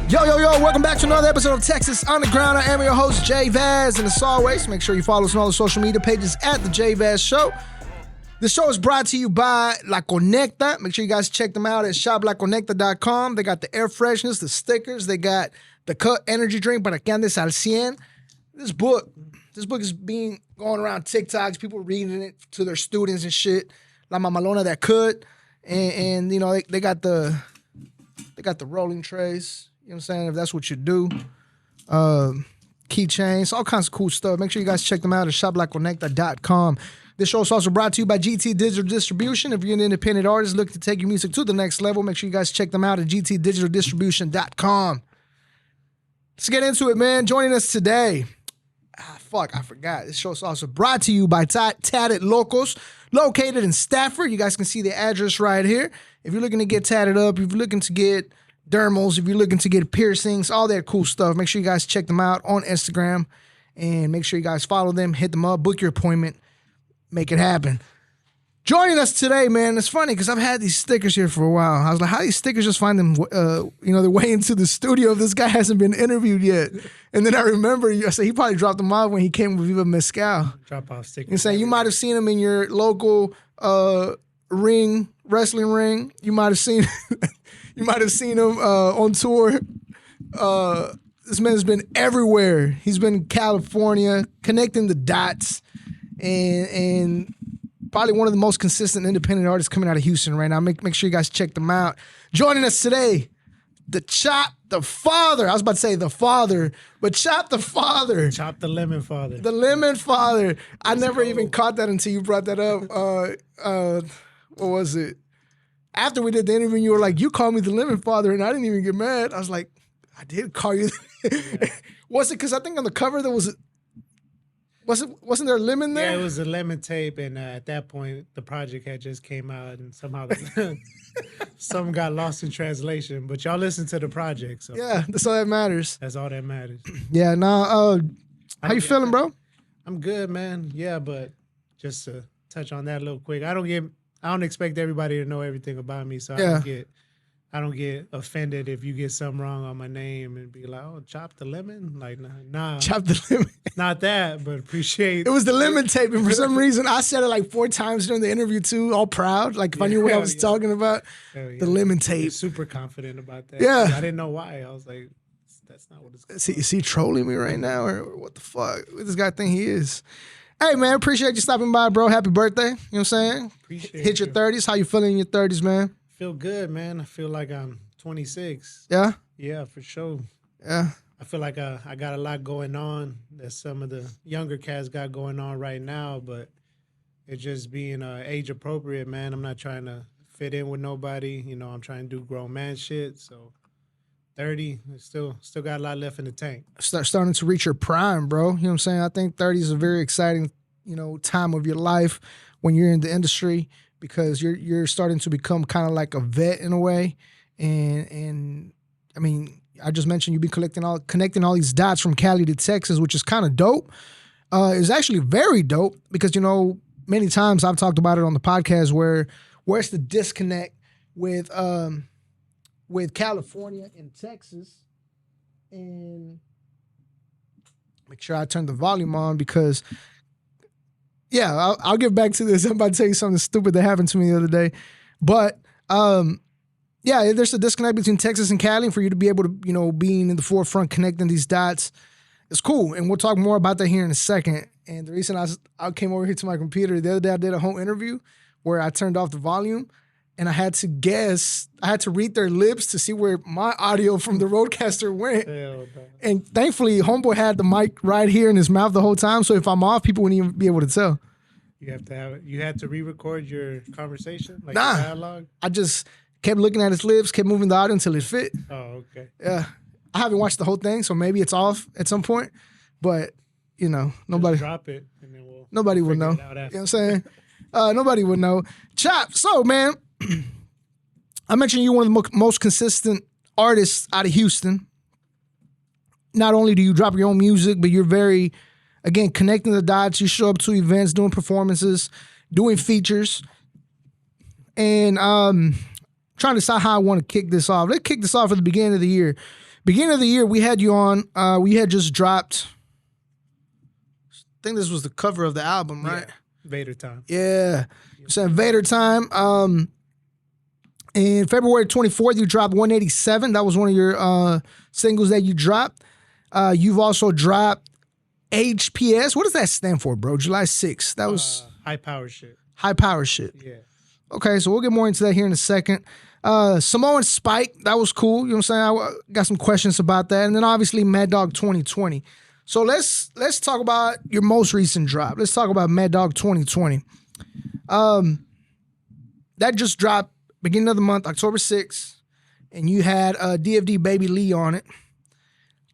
Yo, welcome back to another episode of Texas Underground. I am your host, JVaz, and as always, make sure you follow us on all the social media pages at The JVaz Show. The show is brought to you by La Conecta. Make sure you guys check them out at shoplaconecta.com. They got the air freshness, the stickers, they got the Cut energy drink para que andes al 100. This book is being going around TikToks, people reading it to their students and shit. La Mamalona that could. And you know, they got the rolling trays. You know what I'm saying? If that's what you do. Keychains, all kinds of cool stuff. Make sure you guys check them out at shoplaconecta.com. This show is also brought to you by GT Digital Distribution. If you're an independent artist looking to take your music to the next level, make sure you guys check them out at gtdigitaldistribution.com. Let's get into it, man. Joining us today. I forgot. This show is also brought to you by Tatted Locos, located in Stafford. You guys can see the address right here. If you're looking to get tatted up, if you're looking to get dermals, if you're looking to get piercings, all that cool stuff, make sure you guys check them out on Instagram and make sure you guys follow them, hit them up, book your appointment, make it happen. Joining us today, man, it's funny because I've had these stickers here for a while. I was like, how do these stickers just find them, their way into the studio if this guy hasn't been interviewed yet? And then I remember, I said he probably dropped them off when he came with Viva Mezcal. Drop off stickers. And saying you might have seen him in your local wrestling ring. You might have seen him on tour. This man's been everywhere. He's been in California, connecting the dots, and probably one of the most consistent independent artists coming out of Houston right now. Make sure you guys check them out. Joining us today, the Chop the Father. I was about to say the father, but Chop the Father. Chop the Lemon Father. The Lemon Father. I never even caught that until you brought that up. What was it? After we did the interview, you were like, you called me the Lemon Father, and I didn't even get mad. I was like, I did call you. Yeah. Was it because I think on the cover there wasn't there a lemon there? Yeah, it was a lemon tape, and at that point, the project had just came out, and somehow something got lost in translation. But y'all listen to the project, so yeah, that's all that matters. That's all that matters. Yeah, how you feeling, bro? I'm good, man. Yeah, but just to touch on that a little quick, I don't expect everybody to know everything about me, so I don't get offended if you get something wrong on my name and be like, oh, Chop the Lemon? Like, nah. Chop the Lemon. Not that, but appreciate. It was the lemon tape, and for some reason, I said it like 4 times during the interview too, all proud. Like if I knew what I was talking about, the lemon tape. Super confident about that. Yeah. I didn't know why. I was like, that's not what it's called. Is he trolling me right now, or what the fuck? What this guy think he is? Hey, man, appreciate you stopping by, bro. Happy birthday. You know what I'm saying? Appreciate Hit your 30s. How you feeling in your 30s, man? Feel good, man. I feel like I'm 26. Yeah? Yeah, for sure. Yeah. I feel like I got a lot going on that some of the younger cats got going on right now, but it's just being age appropriate, man. I'm not trying to fit in with nobody. You know, I'm trying to do grown man shit. So 30, still got a lot left in the tank. Starting to reach your prime, bro. You know what I'm saying? I think 30 is a very exciting, time of your life when you're in the industry because you're starting to become kind of like a vet in a way. And I mean, I just mentioned you've been connecting all these dots from Cali to Texas, which is kind of dope. It's actually very dope because, many times I've talked about it on the podcast where's the disconnect with California and Texas. And make sure I turn the volume on because, yeah, I'll get back to this. I'm about to tell you something stupid that happened to me the other day. But, yeah, there's a disconnect between Texas and Cali, and for you to be able to, being in the forefront, connecting these dots, it's cool. And we'll talk more about that here in a second. And the reason I came over here to my computer, the other day I did a home interview where I turned off the volume, and I had to read their lips to see where my audio from the Rodecaster went. And thankfully, homeboy had the mic right here in his mouth the whole time, so if I'm off, people wouldn't even be able to tell. You had to re-record your conversation, like your dialogue? I just kept looking at his lips, kept moving the audio until it fit. Oh, okay. Yeah. I haven't watched the whole thing, so maybe it's off at some point. But, nobody. Just drop it, and then nobody would know. You know what I'm saying? Nobody would know. Chop. So, man, I mentioned you're one of the most consistent artists out of Houston. Not only do you drop your own music, but you're very, again, connecting the dots. You show up to events, doing performances, doing features. And trying to decide how I want to kick this off. Let's kick this off at the beginning of the year. beginning of the year, we had you on. We had just dropped. I think this was the cover of the album, right? Yeah. Vader Time. Yeah. You said Vader Time. In February 24th, you dropped 187. That was one of your singles that you dropped. You've also dropped HPS. What does that stand for, bro? July 6th. That was high power shit. High power shit. Yeah. Okay, so we'll get more into that here in a second. Samoan Spike, that was cool. You know what I'm saying? I got some questions about that. And then obviously Mad Dog 2020. So let's talk about your most recent drop. Let's talk about Mad Dog 2020. That just dropped beginning of the month, October 6th. And you had DFD Baby Lee on it.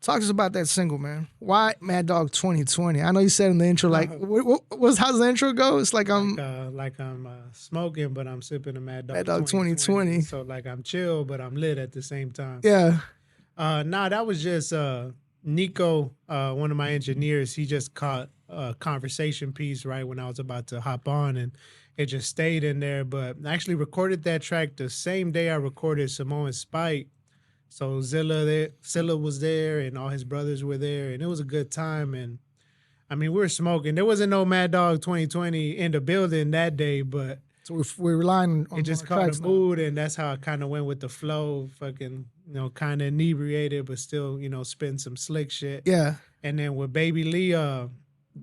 Talk to us about that single, man. Why Mad Dog 2020? I know you said in the intro, like, how's the intro go? It's like I'm smoking, but I'm sipping a Mad Dog. Mad Dog 2020. So like I'm chill, but I'm lit at the same time. Yeah. That was just Nico, one of my engineers. He just caught a conversation piece right when I was about to hop on, and it just stayed in there. But I actually recorded that track the same day I recorded Samoan Spike. So Zilla was there, and all his brothers were there, and it was a good time. And I mean, we were smoking. There wasn't no Mad Dog 2020 in the building that day, but so we're relying on it just caught a mood, and that's how I kind of went with the flow. Fucking, kind of inebriated, but still, spin some slick shit. Yeah. And then with Baby Lee, the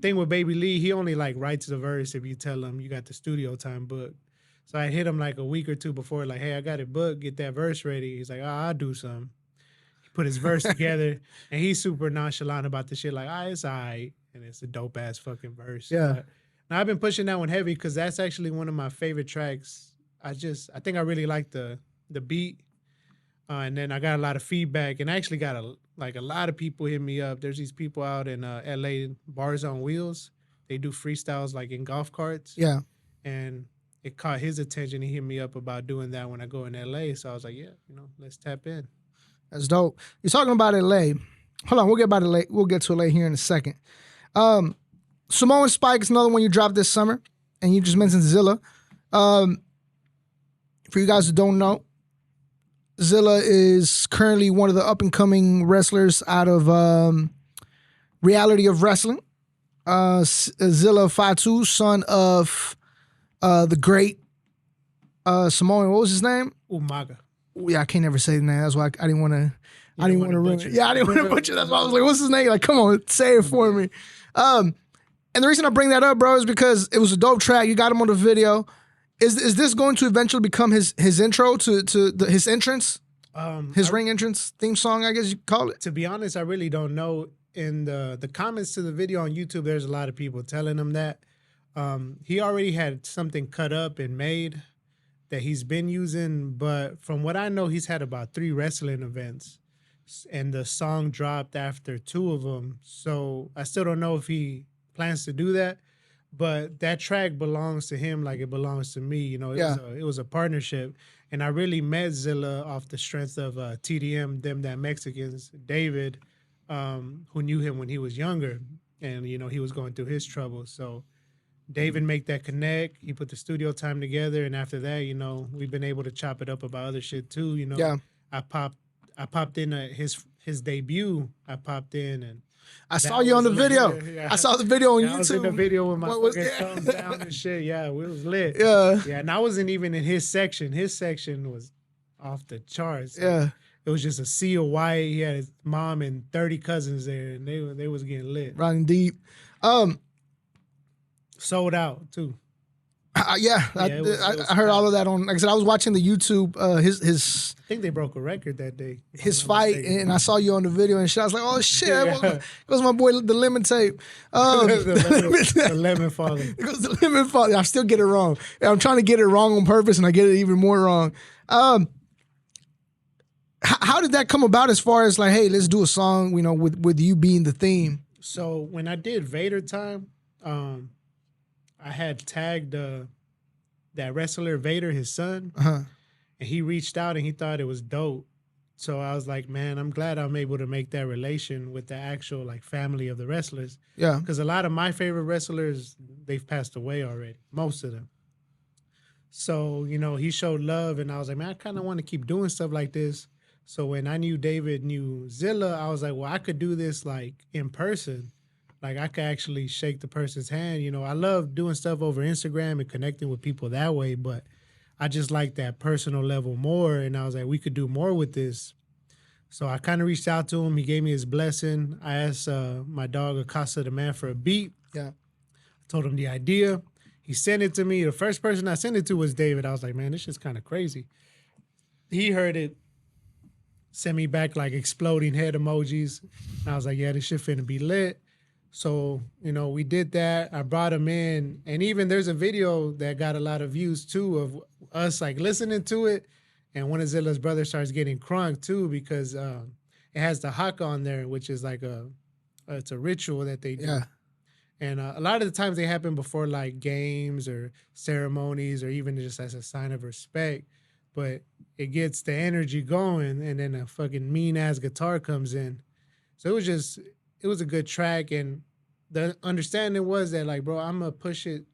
thing with Baby Lee, he only like writes the verse if you tell him you got the studio time booked. So I hit him like a week or two before, like, hey, I got it booked, get that verse ready. He's like, I'll do something. He put his verse together, and he's super nonchalant about the shit, like, it's all right. And it's a dope-ass fucking verse. Yeah. But now I've been pushing that one heavy because that's actually one of my favorite tracks. I think I really like the beat. And then I got a lot of feedback, and I actually got a lot of people hit me up. There's these people out in LA, Bars on Wheels. They do freestyles like in golf carts. Yeah. And it caught his attention. He hit me up about doing that when I go in LA. So I was like, yeah, let's tap in. That's dope. You're talking about LA. Hold on, we'll get to LA here in a second. Samoan Spike is another one you dropped this summer, and you just mentioned Zilla. For you guys who don't know, Zilla is currently one of the up-and-coming wrestlers out of Reality of Wrestling. Zilla Fatu, son of the great Samoan, what was his name? Umaga. Yeah, I can't never say the name. That's why I didn't want to. I didn't want to ruin it. Yeah, I didn't want to butcher. That's why I was like, "What's his name?" Like, come on, say it for me. And the reason I bring that up, bro, is because it was a dope track. You got him on the video. Is this going to eventually become his intro to his entrance? His ring entrance theme song, I guess you call it. To be honest, I really don't know. In the comments to the video on YouTube, there's a lot of people telling him that. He already had something cut up and made that he's been using, but from what I know, he's had about 3 wrestling events, and the song dropped after 2 of them. So I still don't know if he plans to do that, but that track belongs to him like it belongs to me. It was a partnership, and I really met Zilla off the strength of TDM, Them That Mexicans, David, who knew him when he was younger, and he was going through his troubles. So David make that connect. He put the studio time together, and after that, we've been able to chop it up about other shit too. Yeah. I popped in his debut. I popped in, and I saw you on the video. Yeah. I saw the video on YouTube. I was in the video with my fucking thumbs down and shit. Yeah, it was lit. Yeah. Yeah, and I wasn't even in his section. His section was off the charts. Yeah. It was just a sea of white. He had his mom and 30 cousins there, and they was getting lit. Riding deep. Sold out too. I heard all of that on. Like I said, I was watching the YouTube. His I think they broke a record that day. His fight, and I saw you on the video and shit. I was like, oh shit, it was my boy the Lemon Tape. The Lemon Father. It was the Lemon Father. I still get it wrong. I'm trying to get it wrong on purpose, and I get it even more wrong. How did that come about? As far as like, hey, let's do a song, with you being the theme. So when I did Vader Time, I had tagged that wrestler Vader, his son, and he reached out and he thought it was dope. So I was like, man, I'm glad I'm able to make that relation with the actual like family of the wrestlers. Yeah. Because a lot of my favorite wrestlers, they've passed away already, most of them. So, he showed love, and I was like, man, I kind of want to keep doing stuff like this. So when I knew David knew Zilla, I was like, well, I could do this like in person. Like I could actually shake the person's hand. I love doing stuff over Instagram and connecting with people that way, but I just like that personal level more. And I was like, we could do more with this. So I kind of reached out to him. He gave me his blessing. I asked my dog Acosta the Man for a beat. Yeah. Told him the idea. He sent it to me. The first person I sent it to was David. I was like, man, this shit's kind of crazy. He heard it, sent me back like exploding head emojis. And I was like, yeah, this shit finna be lit. So, we did that. I brought him in. And even there's a video that got a lot of views too of us like listening to it. And one of Zilla's brothers starts getting crunk too because it has the haka on there, which is like it's a ritual that they do. Yeah. And a lot of the times they happen before like games or ceremonies or even just as a sign of respect. But it gets the energy going and then a fucking mean ass guitar comes in. So it was a good track. And the understanding was that like, bro, I'm going to push it,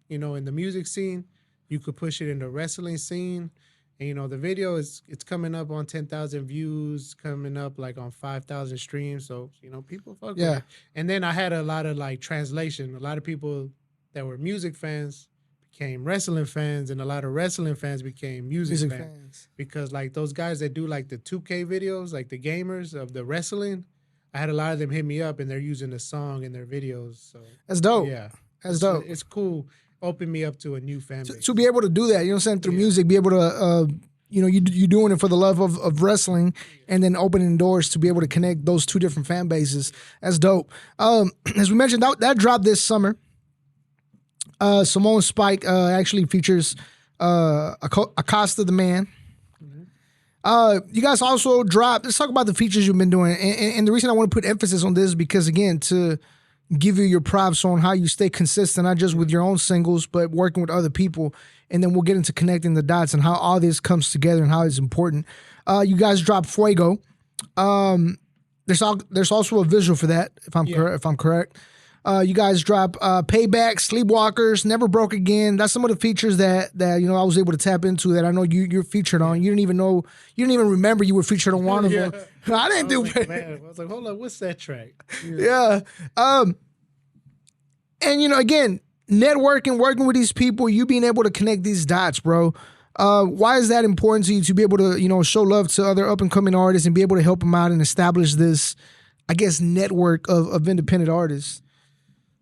in the music scene. You could push it in the wrestling scene. And, the video it's coming up on 10,000 views, coming up like on 5,000 streams. So, people fuck with it. And then I had a lot of like translation. A lot of people that were music fans became wrestling fans, and a lot of wrestling fans became music fans. Because like those guys that do like the 2K videos, like the gamers of the wrestling, I had a lot of them hit me up and they're using the song in their videos. So that's dope. Yeah. That's dope. It's cool. Open me up to a new fan base. To be able to do that, through music, be able to, you're doing it for the love of wrestling and then opening doors to be able to connect those two different fan bases. That's dope. As we mentioned, that dropped this summer. Simone Spike actually features Acosta the Man. You guys also dropped, let's talk about the features you've been doing. And the reason I want to put emphasis on this is because, again, to give you your props on how you stay consistent, not just with your own singles, but working with other people. And then we'll get into connecting the dots and how all this comes together and how it's important. You guys dropped Fuego. There's also a visual for that, if I'm correct. You guys drop Payback, Sleepwalkers, Never Broke Again. That's some of the features that I was able to tap into that I know you're featured on. You didn't even remember you were featured on one of them. I didn't do it. Man, I was like, hold on, what's that track? Yeah. And again, networking, working with these people, you being able to connect these dots, bro. Why is that important to you to be able to, show love to other up and coming artists and be able to help them out and establish this, I guess, network of independent artists?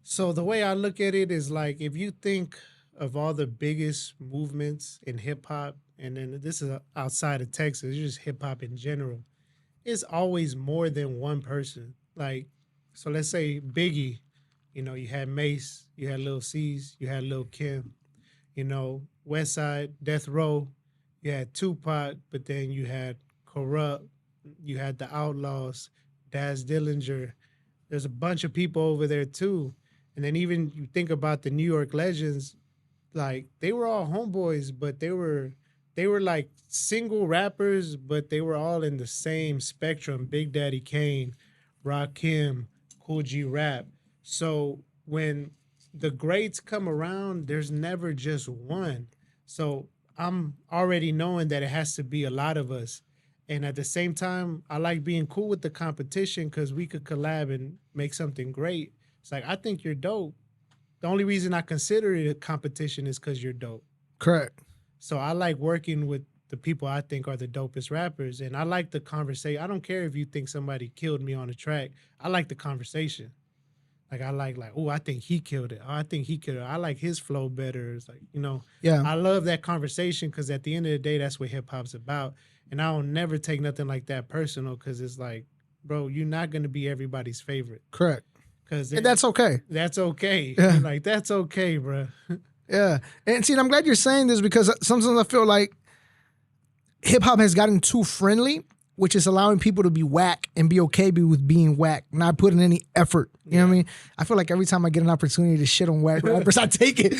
So the way I look at it is like, if you think of all the biggest movements in hip hop, and then this is outside of Texas, it's just hip hop in general, it's always more than one person. Like, so let's say Biggie, you had Mace, you had Lil C's, you had Lil Kim, West Side, Death Row, you had Tupac, but then you had Corrupt, you had the Outlaws, Daz Dillinger. There's a bunch of people over there too. And then even you think about the New York legends, like they were all homeboys, but they were like single rappers, but they were all in the same spectrum. Big Daddy Kane, Rakim, Cool G Rap. So when the greats come around, there's never just one. So I'm already knowing that it has to be a lot of us. And at the same time, I like being cool with the competition because we could collab and make something great. It's like, I think you're dope. The only reason I consider it a competition is because you're dope. Correct. So I like working with the people I think are the dopest rappers. And I like the conversation. I don't care if you think somebody killed me on the track. I like the conversation. Like, I like, oh, I think he killed it. Oh, I think he killed it. I like his flow better. It's like, Yeah. I love that conversation because at the end of the day, that's what hip hop's about. And I will never take nothing like that personal because it's like, bro, you're not going to be everybody's favorite. Correct. And that's okay. That's okay. Yeah. Like, that's okay, bro. Yeah. And see, I'm glad you're saying this because sometimes I feel like hip hop has gotten too friendly, which is allowing people to be whack and be okay with being whack, not putting any effort. You know what I mean? I feel like every time I get an opportunity to shit on whack rappers, I take it.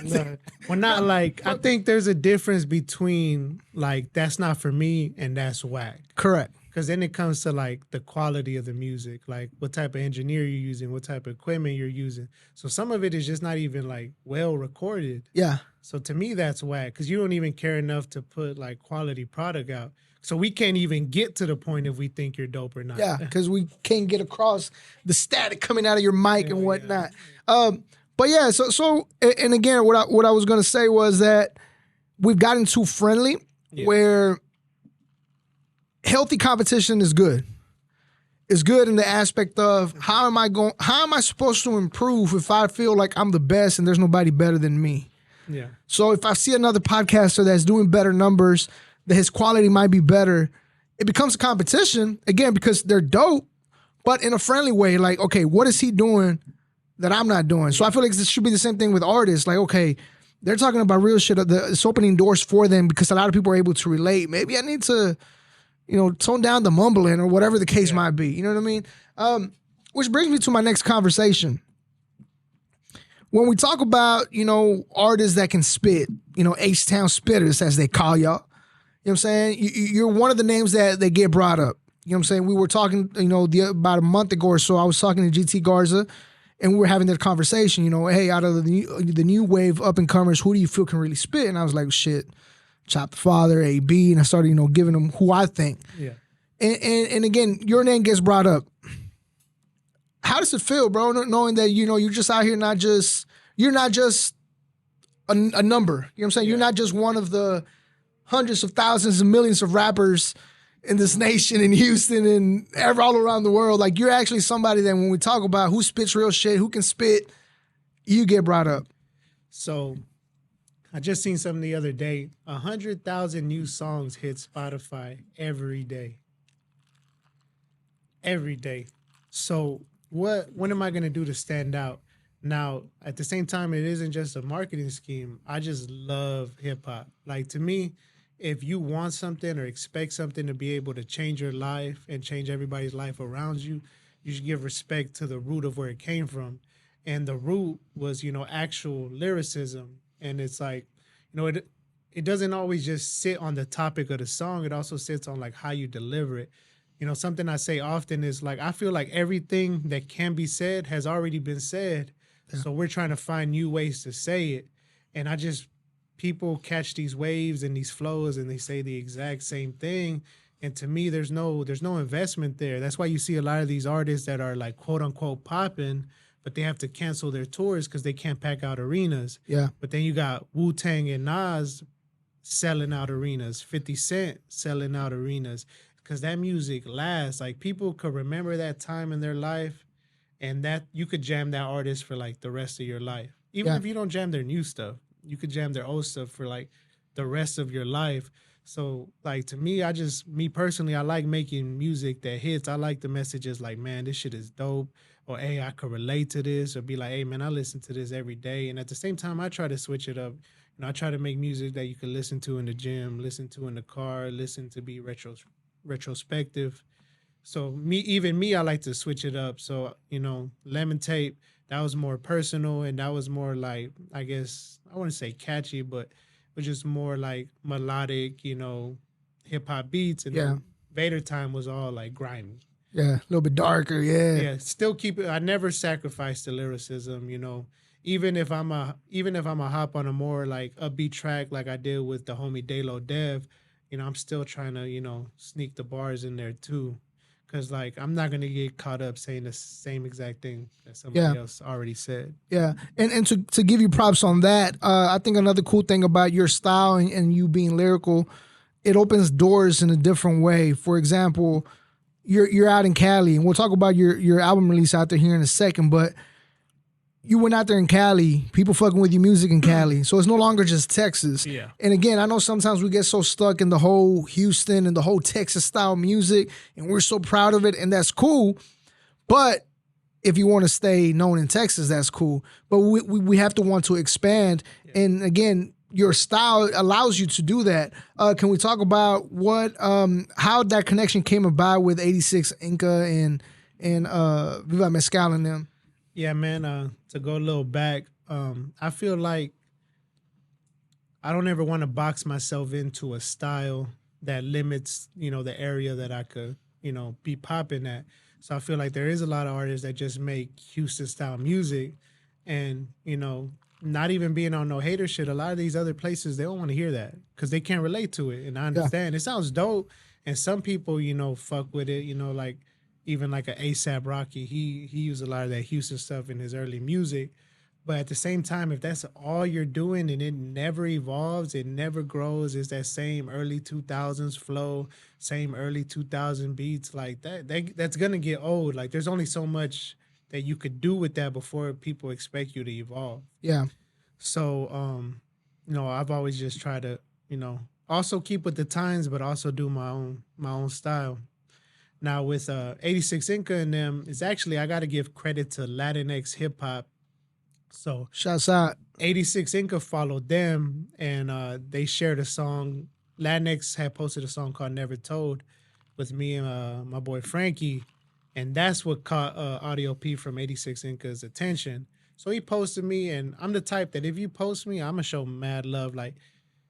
No. Well, not like, I think there's a difference between like, that's not for me and that's whack. Correct. Because then it comes to like the quality of the music, like what type of engineer you're using, what type of equipment you're using. So some of it is just not even like well recorded. Yeah. So to me, that's whack because you don't even care enough to put like quality product out. So we can't even get to the point if we think you're dope or not. Yeah, because we can't get across the static coming out of your mic and whatnot. But yeah, so and again, what I was gonna say was that we've gotten too friendly, where healthy competition is good. It's good in the aspect of how am I supposed to improve if I feel like I'm the best and there's nobody better than me? Yeah. So if I see another podcaster that's doing better numbers, that his quality might be better, it becomes a competition, again, because they're dope, but in a friendly way. Like, okay, what is he doing that I'm not doing? So I feel like this should be the same thing with artists. Like, okay, they're talking about real shit. It's opening doors for them because a lot of people are able to relate. Maybe I need to, tone down the mumbling or whatever the case might be. You know what I mean? Which brings me to my next conversation. When we talk about, artists that can spit, H-Town spitters, as they call y'all, you know what I'm saying? You're one of the names that they get brought up. You know what I'm saying? We were talking, about a month ago or so, I was talking to GT Garza, and we were having that conversation, hey, out of the new wave up-and-comers, who do you feel can really spit? And I was like, shit, Chop the Father, AB, and I started, giving them who I think. Yeah. And again, your name gets brought up. How does it feel, bro, knowing that, you're just out here you're not just a number. You know what I'm saying? Yeah. You're not just one of the hundreds of thousands and millions of rappers in this nation, in Houston, and all around the world. Like, you're actually somebody that when we talk about who spits real shit, who can spit, you get brought up. So I just seen something the other day. 100,000 new songs hit Spotify every day. Every day. So what am I going to do to stand out? Now, at the same time, it isn't just a marketing scheme. I just love hip hop. Like, to me, if you want something or expect something to be able to change your life and change everybody's life around you, you should give respect to the root of where it came from. And the root was, actual lyricism. And it's like, it doesn't always just sit on the topic of the song. It also sits on like how you deliver it. Something I say often is like, I feel like everything that can be said has already been said. Yeah. So we're trying to find new ways to say it. And people catch these waves and these flows and they say the exact same thing. And to me, there's no investment there. That's why you see a lot of these artists that are like quote unquote popping, but they have to cancel their tours because they can't pack out arenas. Yeah. But then you got Wu-Tang and Nas selling out arenas, 50 Cent selling out arenas, because that music lasts. Like, people could remember that time in their life, and that you could jam that artist for like the rest of your life. Even if you don't jam their new stuff, you could jam their old stuff for like the rest of your life. So like, to me, me personally, I like making music that hits. I like the messages like, man, this shit is dope. Or, hey, I could relate to this. Or be like, hey, man, I listen to this every day. And at the same time, I try to switch it up. I try to make music that you can listen to in the gym, listen to in the car, listen to be retrospective. So I like to switch it up. So, Lemon Tape, that was more personal, and that was more like, I guess, I wouldn't say catchy, but it was just more like melodic, hip hop beats. And then Vader Time was all like grimy. Yeah, a little bit darker, yeah. Yeah, still keep it. I never sacrifice the lyricism, Even if I'm a hop on a more like upbeat track like I did with the homie Dalo Dev, I'm still trying to, sneak the bars in there too. Cause like, I'm not gonna get caught up saying the same exact thing that somebody else already said. Yeah, and to give you props on that, I think another cool thing about your style and you being lyrical, it opens doors in a different way. For example, you're out in Cali, and we'll talk about your album release out there here in a second, but you went out there in Cali, people fucking with your music in Cali. So it's no longer just Texas. Yeah. And again, I know sometimes we get so stuck in the whole Houston and the whole Texas style music, and we're so proud of it, and that's cool. But if you want to stay known in Texas, that's cool. But we have to want to expand. Yeah. And again, your style allows you to do that. Can we talk about how that connection came about with 86 Inca and Viva Mezcal and them? Yeah, man, to go a little back, I feel like I don't ever want to box myself into a style that limits, the area that I could, be popping at. So I feel like there is a lot of artists that just make Houston-style music and, not even being on no hater shit. A lot of these other places, they don't want to hear that because they can't relate to it. And I understand. Yeah. It sounds dope. And some people, you know, fuck with it, you know, like even like a ASAP Rocky, he used a lot of that Houston stuff in his early music. But at the same time, if that's all you're doing and it never evolves, it never grows, it's that same early 2000s flow, same early 2000 beats, like that's gonna get old. Like there's only so much that you could do with that before people expect you to evolve. Yeah. So, you know, I've always just tried to, you know, also keep with the times, but also do my own style. Now with 86 Inca and them, it's actually I got to give credit to Latinx hip hop. So Shouts out. 86 Inca followed them, and they shared a song. Latinx had posted a song called "Never Told" with me and my boy Frankie, and that's what caught Audio P from 86 Inca's attention. So he posted me, and I'm the type that if you post me, I'm gonna show mad love. Like,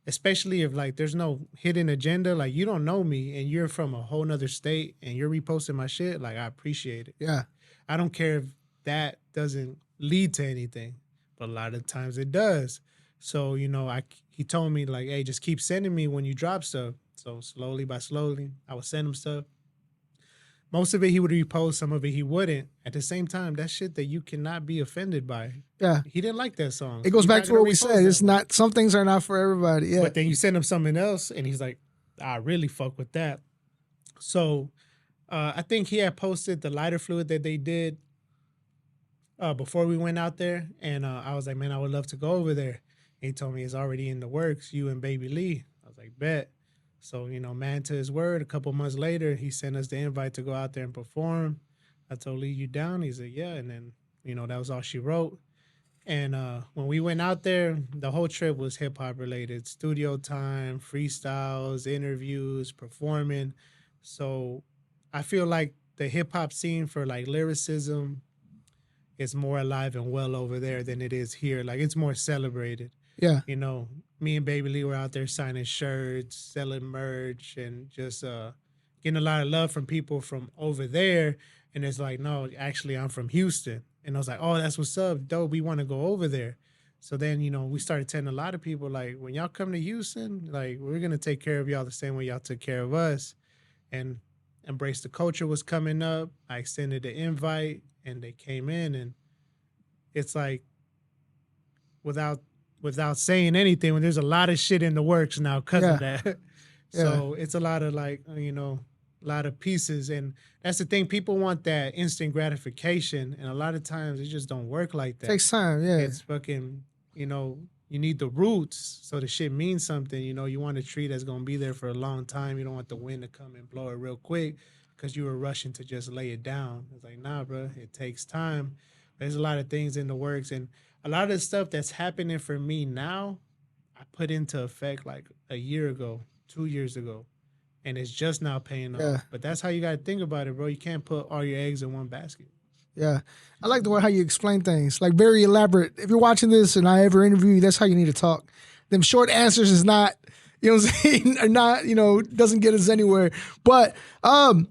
especially if like there's no hidden agenda, like you don't know me and you're from a whole nother state and you're reposting my shit, like I appreciate it. Yeah. I don't care if that doesn't lead to anything, but a lot of times it does. So, you know, he told me like, hey, just keep sending me when you drop stuff. So slowly by slowly, I would send him stuff. Most of it he would repost, some of it he wouldn't. At the same time, that's shit that you cannot be offended by. Yeah. He didn't like that song. It goes He's back not to gonna what we repost said. that It's one. not, some things are not for everybody. Yeah. But then you send him something else, and he's like, I really fuck with that. So I think he had posted the lighter fluid that they did before we went out there. And I was like, man, I would love to go over there. And he told me it's already in the works, you and Baby Lee. I was like, bet. So, you know, man to his word, a couple months later, he sent us the invite to go out there and perform. I told Lee, you down? He said, yeah. And then, you know, that was all she wrote. And when we went out there, the whole trip was hip hop related, studio time, freestyles, interviews, performing. So I feel like the hip hop scene for like lyricism is more alive and well over there than it is here. Like it's more celebrated. Yeah. You know, me and Baby Lee were out there signing shirts, selling merch, and just getting a lot of love from people from over there. And it's like, no, actually, I'm from Houston. And I was like, oh, that's what's up. Dope. We want to go over there. So then, you know, we started telling a lot of people, like, when y'all come to Houston, like, we're going to take care of y'all the same way y'all took care of us. And Embrace the Culture was coming up. I extended the invite, and they came in. And it's like, without saying anything, when there's a lot of shit in the works now because of that. So it's a lot of, like, you know, a lot of pieces. And that's the thing. People want that instant gratification. And a lot of times it just don't work like that. Takes time. Yeah. It's fucking, you know, you need the roots so the shit means something. You know, you want a tree that's going to be there for a long time. You don't want the wind to come and blow it real quick because you were rushing to just lay it down. It's like, nah, bro, it takes time. There's a lot of things in the works. And a lot of the stuff that's happening for me now, I put into effect like a year ago, 2 years ago. And it's just now paying off. But that's how you got to think about it, bro. You can't put all your eggs in one basket. Yeah. I like the way how you explain things. Like very elaborate. If you're watching this and I ever interview you, that's how you need to talk. Them short answers is not, you know what I'm saying, are not, you know, doesn't get us anywhere. But and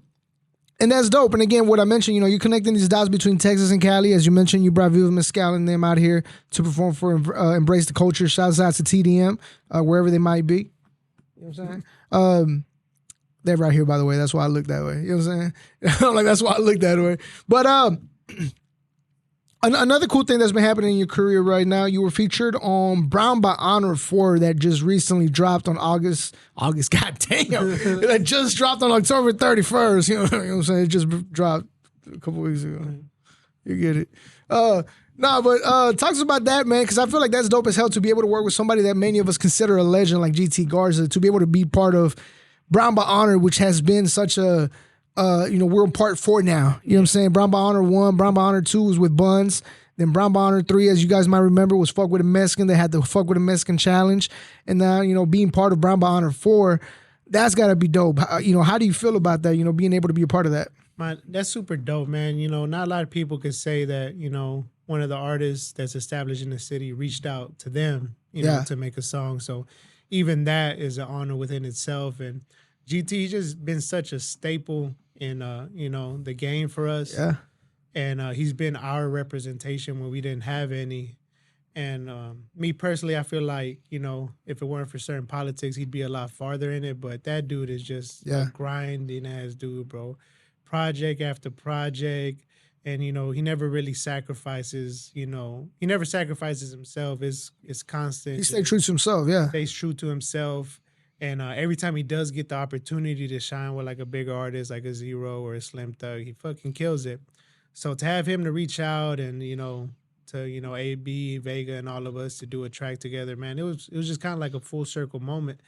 that's dope. And again, what I mentioned, you know, you're connecting these dots between Texas and Cali. As you mentioned, you brought Viva Mezcal and them out here to perform for Embrace the Culture. Shouts out to TDM, wherever they might be. You know what I'm saying? They're right here, by the way. That's why I look that way. You know what I'm saying? Like, that's why I look that way. But another cool thing that's been happening in your career right now, you were featured on Brown by Honor 4 that just recently dropped on August, goddamn. That just dropped on October 31st. You know what I'm saying? It just dropped a couple weeks ago. You get it. But talk to us about that, man, because I feel like that's dope as hell to be able to work with somebody that many of us consider a legend like GT Garza, to be able to be part of Brown by Honor, which has been such a, you know, we're in part 4 now. You know what I'm saying? Brown by Honor 1, Brown by Honor 2 was with Buns. Then Brown by Honor 3, as you guys might remember, was Fuck with a Mexican. They had the Fuck with a Mexican challenge. And now, you know, being part of Brown by Honor 4, that's got to be dope. You know, how do you feel about that, you know, being able to be a part of that? Man, that's super dope, man. You know, not a lot of people could say that, you know, one of the artists that's established in the city reached out to them, you know, to make a song. So even that is an honor within itself. And GT just been such a staple in, you know, the game for us. Yeah. And he's been our representation when we didn't have any. And me personally, I feel like, you know, if it weren't for certain politics, he'd be a lot farther in it. But that dude is just a Yeah. grinding ass dude, bro. Project after project. And, you know, he never really sacrifices, you know, he never sacrifices himself. It's constant. He stayed true to himself. Yeah. Stays true to himself. And every time he does get the opportunity to shine with like a bigger artist like a Zero or a Slim Thug, he fucking kills it. So to have him to reach out and, you know, to, you know, AB, Vega, and all of us to do a track together, man, it was just kind of like a full circle moment.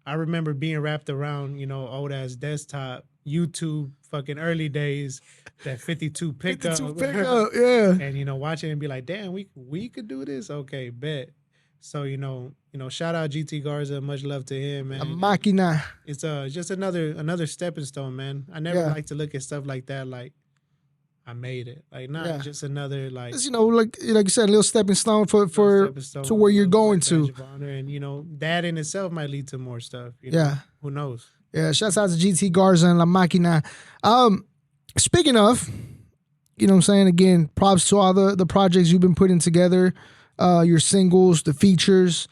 I remember being wrapped around, you know, old ass desktop, YouTube, fucking early days, that 52 pickup, 52 pickup, yeah. and you know, watching it and be like, damn, we could do this. Okay, bet. So shout out GT Garza, much love to him, man. A Maquina. It's just another stepping stone, man. I never like to look at stuff like that, like I made it, like not just another like. It's, you know, like you said, a little stepping stone for to where you're going to. And you know that in itself might lead to more stuff. You know? Who knows? Yeah, shouts out to GT Garza and La Maquina. Speaking of, you know what I'm saying, again, props to all the projects you've been putting together, your singles, the features.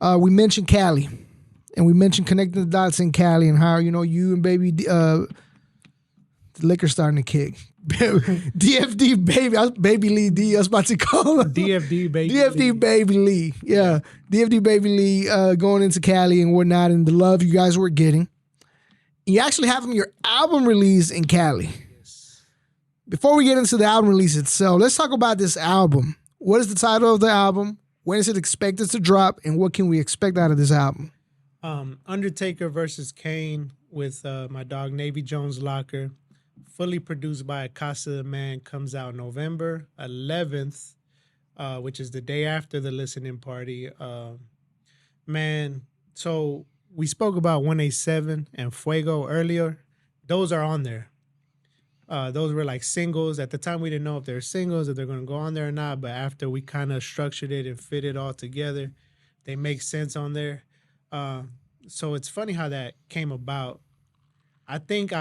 We mentioned Cali, and we mentioned connecting the dots in Cali and how, you know, you and baby, the liquor starting to kick. DFD baby Lee D. I was about to call him DFD baby. DFD baby Lee. Yeah. DFD baby Lee going into Cali and whatnot, and the love you guys were getting. You actually have your album release in Cali. Yes. Before we get into the album release itself, let's talk about this album. What is the title of the album? When is it expected to drop? And what can we expect out of this album? Undertaker versus Kane with my dog Navy Jones Locker. Fully produced by Casa the Man, comes out November 11th, which is the day after the listening party. Man, so we spoke about 187 and Fuego earlier. Those are on there. Those were like singles. At the time, we didn't know if they're singles, if they're going to go on there or not. But after we kind of structured it and fit it all together, they make sense on there. So it's funny how that came about. I think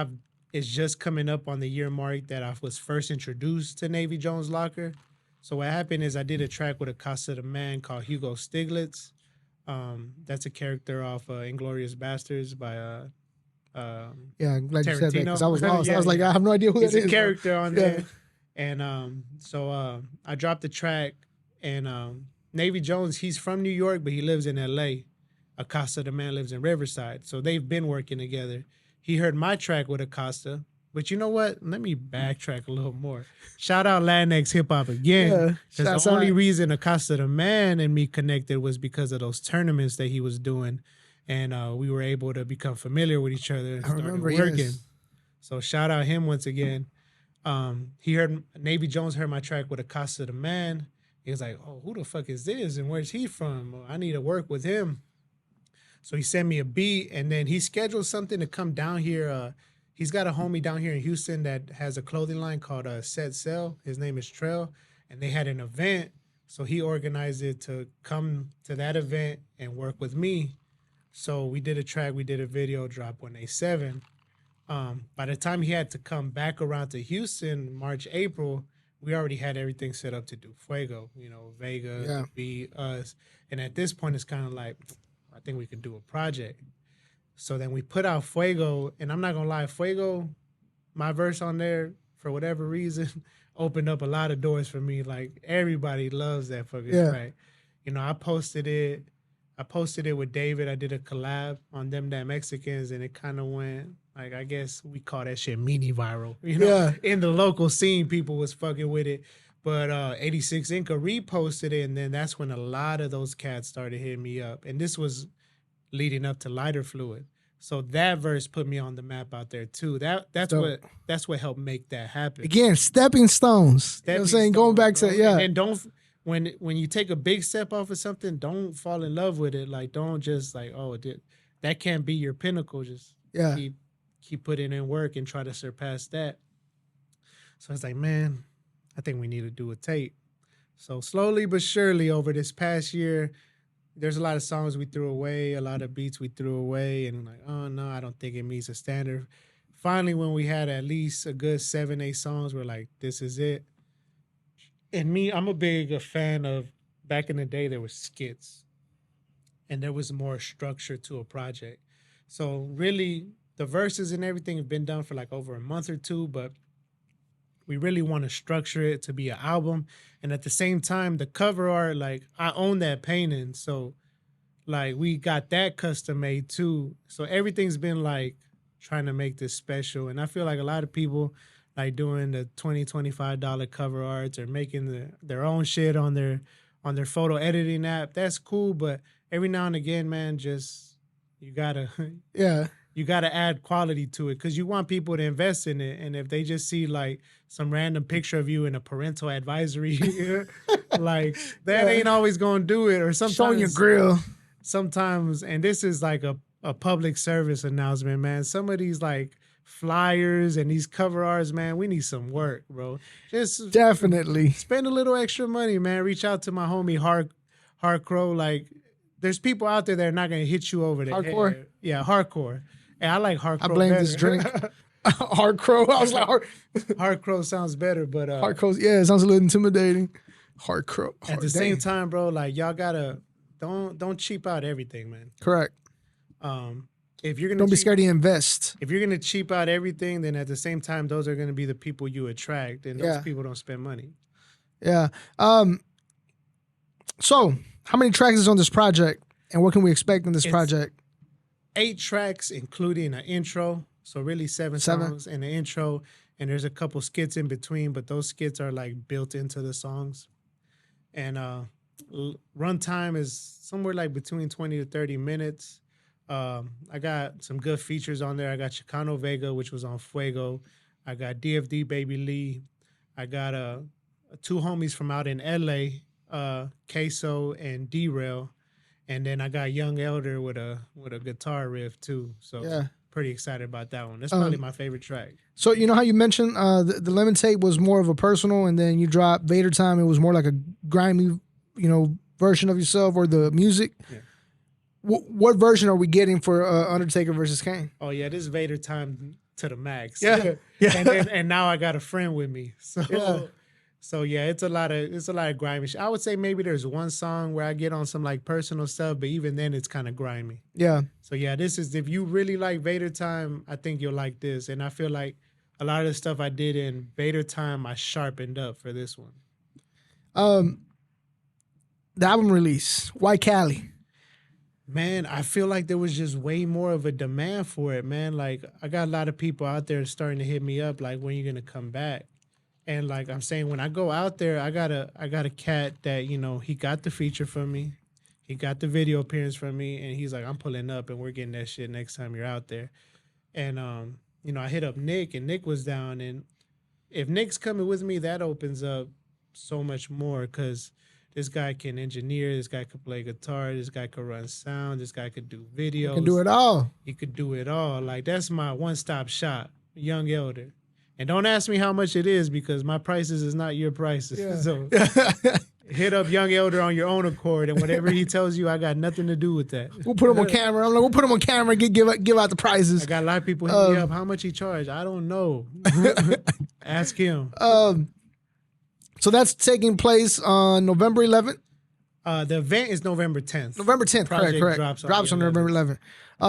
it's just coming up on the year mark that I was first introduced to Navy Jones Locker. So what happened is I did a track with a Casa the Man called Hugo Stiglitz. That's a character off Inglourious Bastards by yeah, I'm glad you said that because Tarantino. I was lost. I was like, I have no idea who that is. It's a character on there. And so I dropped the track, and Navy Jones, he's from New York, but he lives in L.A. Acosta, the Man, lives in Riverside. So they've been working together. He heard my track with Acosta. But you know what? Let me backtrack a little more. Shout out Latinx hip hop again. Because the only reason Acosta the Man and me connected was because of those tournaments that he was doing. And we were able to become familiar with each other and started working. Yes. So shout out him once again. He heard Navy Jones heard my track with Acosta the Man. He was like, oh, who the fuck is this? And where's he from? I need to work with him. So he sent me a beat, and then he scheduled something to come down here. He's got a homie down here in Houston that has a clothing line called Set Sell. His name is Trail, and they had an event. So he organized it to come to that event and work with me. So we did a track, we did a video, drop 187. By the time he had to come back around to Houston, March, April, we already had everything set up to do Fuego, you know, Vega, the beat, us. And at this point, it's kind of like, I think we could do a project. So then we put out Fuego, and I'm not going to lie, Fuego, my verse on there, for whatever reason, opened up a lot of doors for me. Like, everybody loves that fucking track. You know, I posted it with David. I did a collab on Them That Mexicans, and it kind of went, like, I guess we call that shit mini viral. You know, in the local scene, people was fucking with it. But 86 Inca reposted it, and then that's when a lot of those cats started hitting me up. And this was leading up to Lighter Fluid. So that verse put me on the map out there too. That's what helped make that happen. Again, stepping stones. You know what I'm saying? Going back to And don't when you take a big step off of something, don't fall in love with it. Like, don't just like, that can't be your pinnacle. Just keep putting in work and try to surpass that. So it's like, man, I think we need to do a tape. So slowly but surely over this past year, there's a lot of songs we threw away, a lot of beats we threw away, and like, oh no, I don't think it meets a standard. Finally, when we had at least a good 7-8 songs, we're like, this is it. And me, I'm a big fan of back in the day, there was skits, and there was more structure to a project. So really, the verses and everything have been done for like over a month or two, but we really want to structure it to be an album. And at the same time, the cover art, like I own that painting. So like we got that custom made too. So everything's been like trying to make this special. And I feel like a lot of people like doing the $20-$25 cover arts or making their own shit on their photo editing app. That's cool. But every now and again, man, just you gotta you gotta add quality to it because you want people to invest in it. And if they just see like some random picture of you in a parental advisory, like that ain't always gonna do it. Or sometimes showing your grill. Sometimes, and this is like a public service announcement, man. Some of these like flyers and these cover arts, man, we need some work, bro. Just definitely spend a little extra money, man. Reach out to my homie Hardcore. Like, there's people out there that are not gonna hit you over the Hardcore? head. Yeah, hardcore. And I like hardcore. I blame better. this drink. Hardcore. I was like, hardcore sounds better, but hardcore. Yeah, it sounds a little intimidating. Hardcore. At the same time, bro, like y'all gotta don't cheap out everything, man. Correct. If you're gonna don't be scared to invest. If you're gonna cheap out everything, then at the same time, those are gonna be the people you attract, and those people don't spend money. Yeah. So, how many tracks is on this project, and what can we expect in this project? 8 tracks, including an intro. So really 7 songs and an intro, and there's a couple skits in between, but those skits are like built into the songs. And runtime is somewhere like between 20 to 30 minutes. I got some good features on there. I got Chicano Vega, which was on Fuego. I got DFD Baby Lee. I got 2 homies from out in LA, Queso and D-Rail. And then I got Young Elder with a guitar riff too. So pretty excited about that one. That's probably my favorite track. So you know how you mentioned the Lemon Tape was more of a personal, and then you dropped Vader Time. It was more like a grimy, version of yourself or the music. Yeah. What version are we getting for Undertaker versus Kane? Oh yeah, this is Vader Time to the max. Yeah. And now I got a friend with me. So yeah, it's a lot of grimy shit. I would say maybe there's one song where I get on some like personal stuff, but even then it's kind of grimy. Yeah. So yeah, this is, if you really like Vader Time, I think you'll like this. And I feel like a lot of the stuff I did in Vader Time, I sharpened up for this one. The album release, why Cali? Man, I feel like there was just way more of a demand for it, man. Like I got a lot of people out there starting to hit me up, like, when you gonna come back? And like I'm saying, when I go out there, I got a cat that, he got the feature from me. He got the video appearance from me, and he's like, I'm pulling up and we're getting that shit next time you're out there. And I hit up Nick, and Nick was down, and if Nick's coming with me, that opens up so much more, because this guy can engineer, this guy could play guitar, this guy could run sound, this guy could do videos. He can do it all. He could do it all. Like, that's my one-stop shop, Young Elder. And don't ask me how much it is, because my prices is not your prices. Yeah. So hit up Young Elder on your own accord, and whatever he tells you, I got nothing to do with that. We'll put him on camera. I'm like, we'll put him on camera and give out the prizes. I got a lot of people hit me up. How much he charged? I don't know. Ask him. So that's taking place on November 11th? The event is November 10th. November 10th, correct. Drops on November 11th.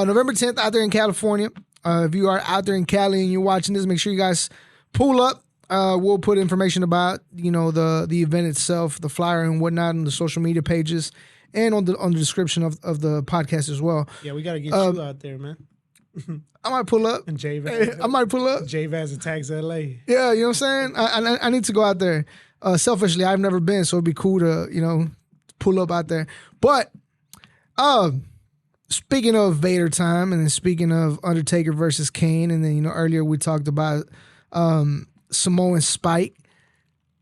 November 10th out there in California. If you are out there in Cali and you're watching this, make sure you guys pull up. We'll put information about, the event itself, the flyer and whatnot on the social media pages and on the description of the podcast as well. Yeah, we got to get you out there, man. I might pull up. And JVaz. I might pull up. JVaz attacks LA. Yeah, you know what I'm saying? I need to go out there. Selfishly, I've never been, so it'd be cool to, pull up out there. But speaking of Vader Time, and then speaking of Undertaker versus Kane, and then, earlier we talked about Samoan Spike.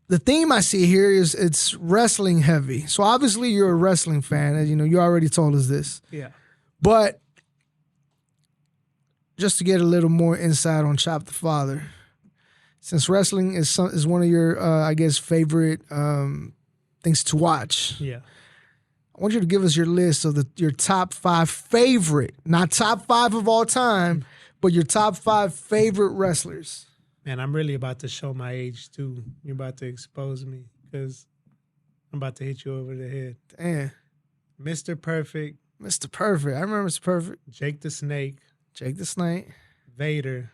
The theme I see here is it's wrestling heavy. So obviously you're a wrestling fan, as you already told us this. Yeah. But just to get a little more insight on Chop the Father, since wrestling is one of your, I guess, favorite things to watch. Yeah. I want you to give us your list of your top 5 favorite, not top 5 of all time, but your top 5 favorite wrestlers. Man, I'm really about to show my age too. You're about to expose me, because I'm about to hit you over the head. Damn. Mr. Perfect. Mr. Perfect. I remember Mr. Perfect. Jake the Snake. Jake the Snake. Vader.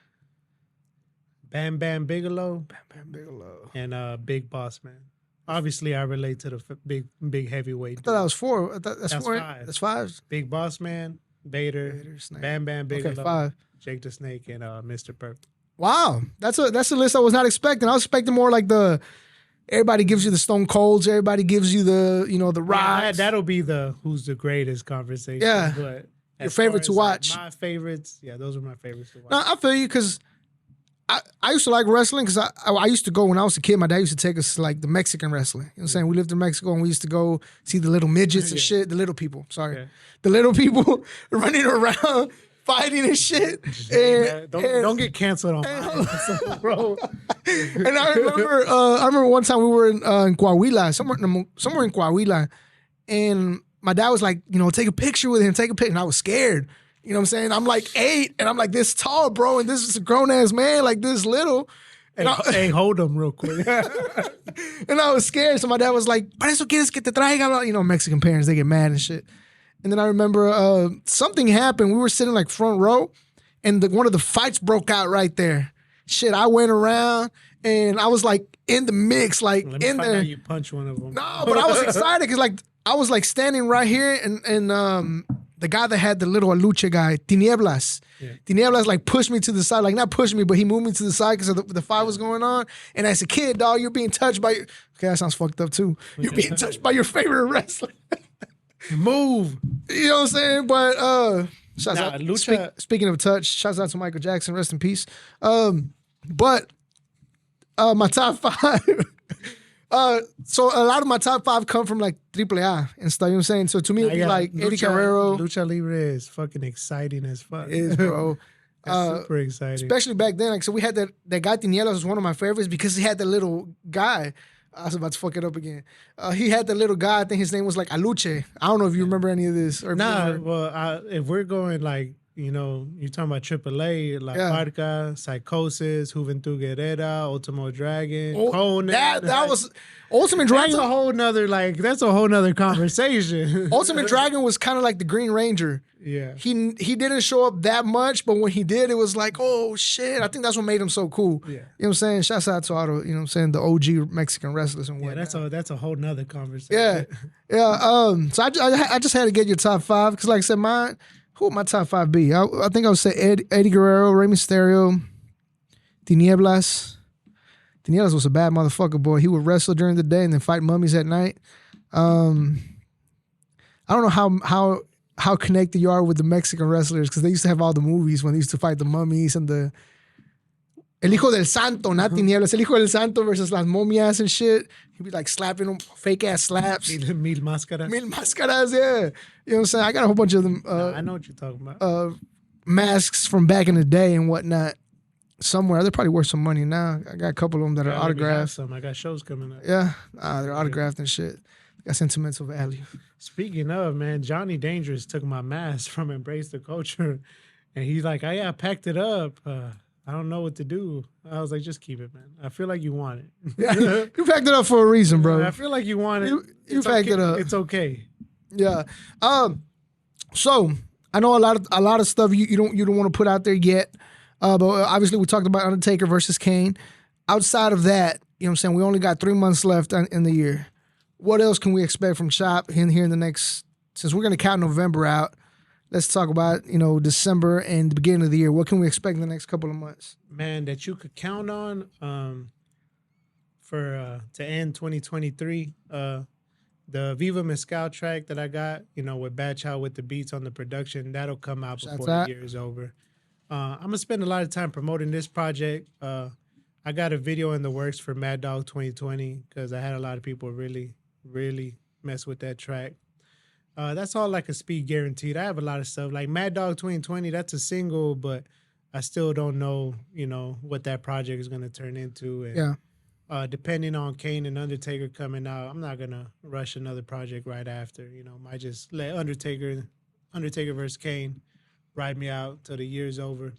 Bam Bam Bigelow. Bam Bam Bigelow. And Big Boss Man. Obviously, I relate to the big heavyweight. I thought that was 4. That's 4. 5. That's 5. Big Boss Man, Vader, Snake. Bam Bam Bigelow, Okay, 5. Jake the Snake, and Mr. Perfect. Wow, that's a list I was not expecting. I was expecting more like the everybody gives you the Stone Colds, everybody gives you the the Rocks. Yeah, that'll be the who's the greatest conversation. Yeah, but your favorite to watch. My favorites, yeah, those are my favorites to watch. No, I feel you because I used to like wrestling because I used to go when I was a kid. My dad used to take us to like the Mexican wrestling. You know what I'm saying? We lived in Mexico and we used to go see the little midgets and shit. The little people, sorry, the little people running around. Fighting and shit. And, don't get canceled on my bro. And I remember one time we were in Coahuila, somewhere in Coahuila, and my dad was like, take a picture with him, take a picture. And I was scared. You know what I'm saying? I'm like 8, and I'm like this tall, bro, and this is a grown-ass man like this little. Hey, hold him real quick. And I was scared, so my dad was like, "Para eso quieres que te traiga?" Mexican parents, they get mad and shit. And then I remember something happened. We were sitting like front row, and one of the fights broke out right there. Shit, I went around, and I was like in the mix, like Let me in find there. out you punch one of them. No, but I was excited because like I was like standing right here, and the guy that had the little aluche guy, Tinieblas. Yeah. Tinieblas like pushed me to the side, like not pushed me, but he moved me to the side because the fight was going on. And as a kid, dog, you're being touched by. Okay, that sounds fucked up too. You're being touched by your favorite wrestler. Move. You know what I'm saying? But shouts Nah, out. Lucha. Speaking of touch, shouts out to Michael Jackson. Rest in peace. But my top 5. So a lot of my top 5 come from like AAA and stuff. You know what I'm saying? So to me, it'd be like Eddie Guerrero. Lucha Libre is fucking exciting as fuck. It is, bro. It's super exciting. Especially back then. Like, so we had that guy Tinieblas was one of my favorites because he had the little guy. I was about to fuck it up again. He had the little guy. I think his name was like Aluche. I don't know if you remember any of this. Or If we're going like, you're talking about AAA, La Parca, Psychosis, Juventud Guerrera, Ultimo Dragon, Conan. That was Ultimate Dragon. That's a whole nother conversation. Ultimate Dragon was kind of like the Green Ranger. Yeah. He didn't show up that much, but when he did, it was like, oh shit. I think that's what made him so cool. Yeah. You know what I'm saying? Shouts out to all the, the OG Mexican wrestlers and whatnot. That's a whole nother conversation. Yeah. So I just had to get your top 5 because like I said, who would my top 5 be? I think I would say Eddie Guerrero, Rey Mysterio, Tinieblas. Tinieblas was a bad motherfucker, boy. He would wrestle during the day and then fight mummies at night. I don't know how connected you are with the Mexican wrestlers because they used to have all the movies when they used to fight the mummies and the El Hijo del Santo, not Tinieblas. El Hijo del Santo versus las momias and shit. He'd be like slapping them, fake ass slaps. Mil máscaras. Mil máscaras, yeah. You know what I'm saying? I got a whole bunch of them. I know what you're talking about. Masks from back in the day and whatnot. Somewhere. They're probably worth some money now. I got a couple of them that are autographed. I got shows coming up. Yeah. They're autographed and shit. Got sentimental value. Speaking of, man, Johnny Dangerous took my mask from Embrace the Culture. And he's like, I packed it up. I don't know what to do. I was like, just keep it, man. I feel like you want it. Yeah, you packed it up for a reason, bro. I feel like you want it. You packed it up. It's okay. Yeah. So I know a lot of stuff you don't want to put out there yet. But obviously we talked about Undertaker versus Kane. Outside of that, you know what I'm saying, we only got 3 months left in the year. What else can we expect from Shop here in the next, since we're going to count November out, let's talk about, December and the beginning of the year. What can we expect in the next couple of months? Man, that you could count on to end 2023. The Viva Mezcal track that I got, with Batch Out with the beats on the production, that'll come out before the year is over. I'm going to spend a lot of time promoting this project. I got a video in the works for Mad Dog 2020 because I had a lot of people really, really mess with that track. That's all like a speed guaranteed. I have a lot of stuff like Mad Dog 2020. That's a single, but I still don't know, what that project is going to turn into. And, depending on Kane and Undertaker coming out, I'm not going to rush another project right after. Might just let Undertaker versus Kane ride me out till the year's over.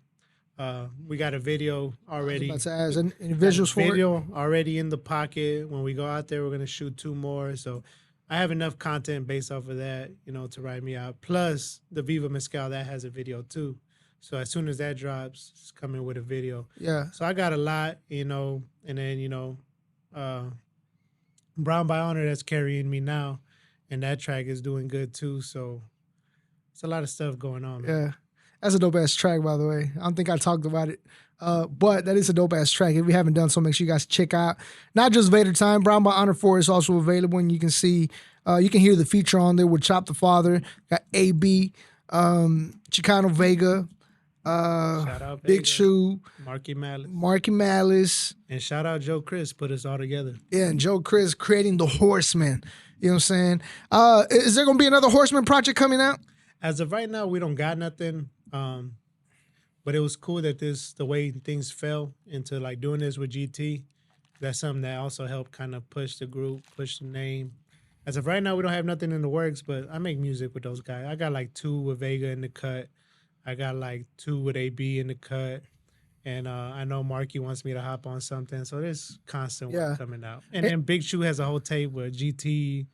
We got a video already. About to ask, any Got a visuals for it? video already in the pocket. When we go out there, we're gonna shoot 2 more. So I have enough content based off of that, to ride me out. Plus the Viva Mezcal that has a video too. So as soon as that drops, it's coming with a video. Yeah. So I got a lot, and then Brown by Honor that's carrying me now, and that track is doing good too. So it's a lot of stuff going on, man. Yeah. That's a dope ass track, by the way. I don't think I talked about it. But that is a dope ass track. If you haven't done so, make sure you guys check out not just Vader Time. Brown by Honor 4 is also available, and you can see, you can hear the feature on there with Chop the Father, got AB, Chicano Vega, Shout out Big Vega, Shoe, Marky Malice, and shout out Joe Chris, put us all together. Yeah, and Joe Chris creating the Horseman. You know what I'm saying? Is there going to be another Horseman project coming out? As of right now, we don't got nothing. But it was cool that the way things fell into like doing this with GT. That's something that also helped kind of push the group, push the name. As of right now, we don't have nothing in the works, but I make music with those guys. I got like 2 with Vega in the cut. I got like 2 with AB in the cut. And I know Marky wants me to hop on something. So there's constant work coming out. And then Big Shoe has a whole tape with GT.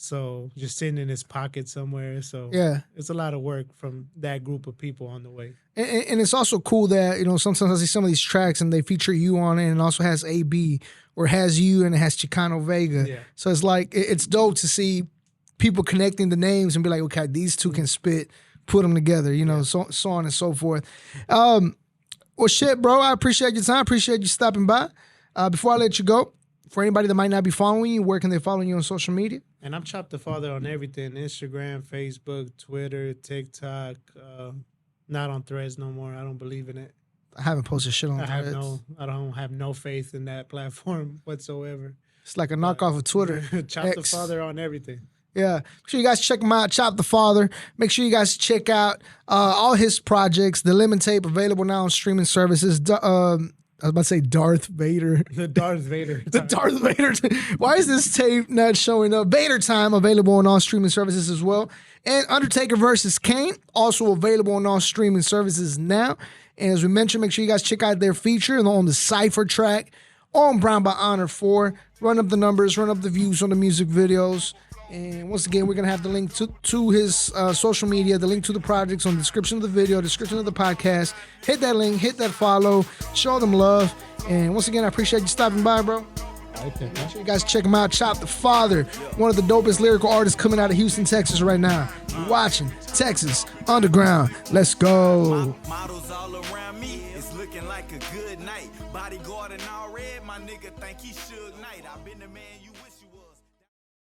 So just sitting in his pocket somewhere. So it's a lot of work from that group of people on the way. And it's also cool that, sometimes I see some of these tracks and they feature you on it, and it also has AB or has you and it has Chicano Vega. Yeah. So it's like, it's dope to see people connecting the names and be like, okay, these two can spit, put them together, so on and so forth. Well, shit, bro, I appreciate your time. Appreciate you stopping by. Before I let you go, for anybody that might not be following you, where can they follow you on social media? And I'm Chop the Father on everything: Instagram, Facebook, Twitter, TikTok. Not on Threads no more. I don't believe in it. I haven't posted shit on Threads. I don't have no faith in that platform whatsoever. It's like a knockoff of Twitter. Chop the Father on everything. Yeah. Make sure you guys check him out, Chop the Father. Make sure you guys check out all his projects. The Lemon Tape available now on streaming services. I was about to say Darth Vader. The Darth Vader. The Darth Vader. Why is this tape not showing up? Vader Time available on all streaming services as well. And Undertaker versus Kane also available on all streaming services now. And as we mentioned, make sure you guys check out their feature on the Cypher track on Brown by Honor 4. Run up the numbers, run up the views on the music videos. And once again, we're going to have the link to his social media, the link to the projects on the description of the video, description of the podcast. Hit that link, hit that follow, show them love. And once again, I appreciate you stopping by, bro. Okay. Make sure you guys check him out. Chop the Father, one of the dopest lyrical artists coming out of Houston, Texas right now. You're watching Texas Underground. Let's go. Models all around me. It's looking like a good night. Bodyguard and all red. My nigga think he Suge Knight. I've been the man you wish you was.